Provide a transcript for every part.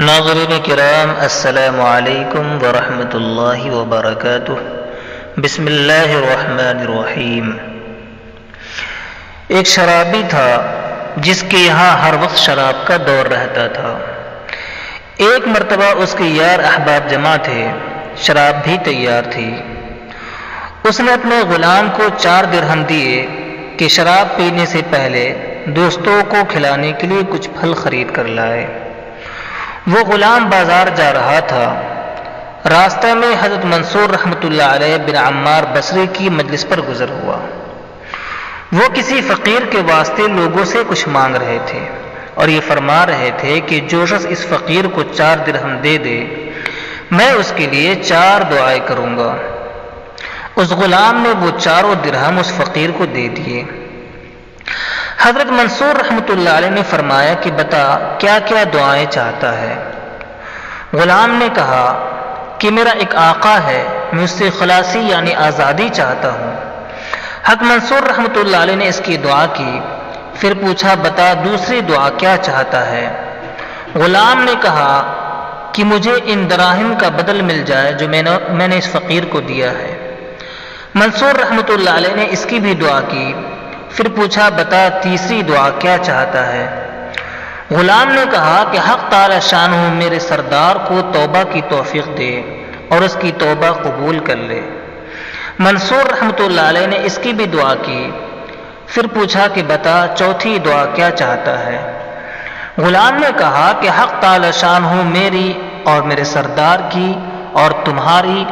ناظرین کرام، السلام علیکم ورحمۃ اللہ وبرکاتہ۔ بسم اللہ الرحمن الرحیم۔ ایک شرابی تھا جس کے یہاں ہر وقت شراب کا دور رہتا تھا۔ ایک مرتبہ اس کے یار احباب جمع تھے، شراب بھی تیار تھی۔ اس نے اپنے غلام کو 4 درہم دیے کہ شراب پینے سے پہلے دوستوں کو کھلانے کے لیے کچھ پھل خرید کر لائے۔ وہ غلام بازار جا رہا تھا۔ راستہ میں حضرت منصور رحمۃ اللہ علیہ بن عمار بصری کی مجلس پر گزر ہوا۔ وہ کسی فقیر کے واسطے لوگوں سے کچھ مانگ رہے تھے اور یہ فرما رہے تھے کہ جو شخص اس فقیر کو 4 درہم دے دے، میں اس کے لیے 4 دعائیں کروں گا۔ اس غلام نے وہ 4 درہم اس فقیر کو دے دیے۔ حضرت منصور رحمۃ اللہ علیہ نے فرمایا کہ بتا کیا کیا دعائیں چاہتا ہے؟ غلام نے کہا کہ میرا ایک آقا ہے، میں اس سے خلاصی یعنی آزادی چاہتا ہوں۔ حضرت منصور رحمۃ اللہ علیہ نے اس کی دعا کی، پھر پوچھا بتا دوسری دعا کیا چاہتا ہے؟ غلام نے کہا کہ مجھے ان دراہم کا بدل مل جائے جو میں نے اس فقیر کو دیا ہے۔ منصور رحمۃ اللہ علیہ نے اس کی بھی دعا کی، پھر پوچھا بتا تیسری دعا کیا چاہتا ہے؟ غلام نے کہا کہ حق تعالی شانہ میرے سردار کو توبہ کی توفیق دے اور اس کی توبہ قبول کر لے۔ منصور رحمۃ اللہ علیہ نے اس کی بھی دعا کی، پھر پوچھا کہ بتا چوتھی دعا کیا چاہتا ہے؟ غلام نے کہا کہ حق تعالی شانہ میری اور میرے سردار کی اور تمہاری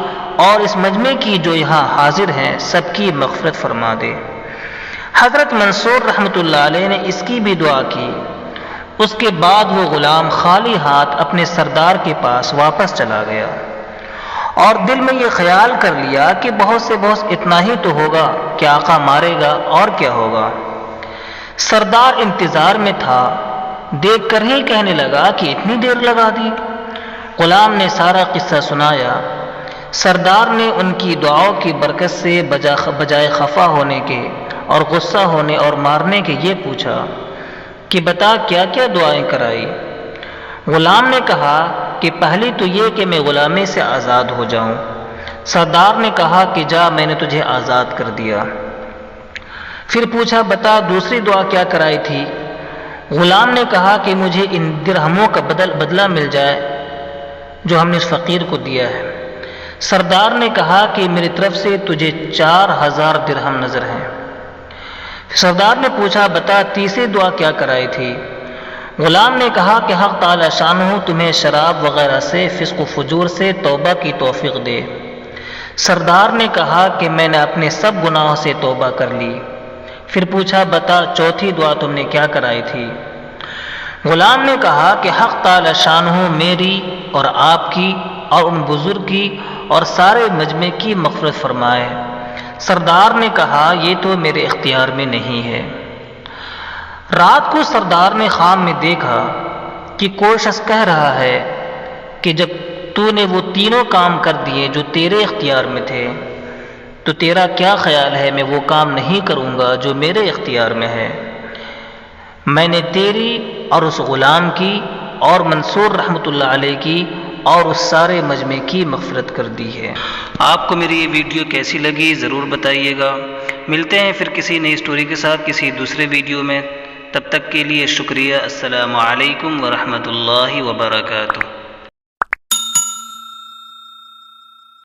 اور اس مجمع کی جو یہاں حاضر ہیں سب کی مغفرت فرما دے۔ حضرت منصور رحمۃ اللہ علیہ نے اس کی بھی دعا کی۔ اس کے بعد وہ غلام خالی ہاتھ اپنے سردار کے پاس واپس چلا گیا اور دل میں یہ خیال کر لیا کہ بہت سے بہت اتنا ہی تو ہوگا کہ آقا مارے گا اور کیا ہوگا۔ سردار انتظار میں تھا، دیکھ کر ہی کہنے لگا کہ اتنی دیر لگا دی۔ غلام نے سارا قصہ سنایا۔ سردار نے ان کی دعاؤں کی برکت سے بجائے خفا ہونے کے اور غصہ ہونے اور مارنے کے یہ پوچھا کہ بتا کیا کیا دعائیں کرائی؟ غلام نے کہا کہ پہلی تو یہ کہ میں غلامی سے آزاد ہو جاؤں۔ سردار نے کہا کہ جا میں نے تجھے آزاد کر دیا۔ پھر پوچھا بتا دوسری دعا کیا کرائی تھی؟ غلام نے کہا کہ مجھے ان درہموں کا بدلہ مل جائے جو ہم نے اس فقیر کو دیا ہے۔ سردار نے کہا کہ میری طرف سے تجھے 4000 درہم نظر ہیں۔ سردار نے پوچھا بتا تیسری دعا کیا کرائی تھی؟ غلام نے کہا کہ حق تعالی شانہ تمہیں شراب وغیرہ سے فسق و فجور سے توبہ کی توفیق دے۔ سردار نے کہا کہ میں نے اپنے سب گناہوں سے توبہ کر لی۔ پھر پوچھا بتا چوتھی دعا تم نے کیا کرائی تھی؟ غلام نے کہا کہ حق تعالی شانہ میری اور آپ کی اور ان بزرگ کی اور سارے مجمع کی مغفرت فرمائے۔ سردار نے کہا یہ تو میرے اختیار میں نہیں ہے۔ رات کو سردار نے خواب میں دیکھا کہ کوئی شخص کہہ رہا ہے کہ جب تو نے وہ تینوں کام کر دیے جو تیرے اختیار میں تھے تو تیرا کیا خیال ہے میں وہ کام نہیں کروں گا جو میرے اختیار میں ہے؟ میں نے تیری اور اس غلام کی اور منصور رحمۃ اللہ علیہ کی اور اس سارے مجمع کی مغفرت کر دی ہے۔ آپ کو میری یہ ویڈیو کیسی لگی ضرور بتائیے گا۔ ملتے ہیں پھر کسی نئی سٹوری کے ساتھ کسی دوسرے ویڈیو میں، تب تک کے لیے شکریہ۔ السلام علیکم ورحمۃ اللہ وبرکاتہ۔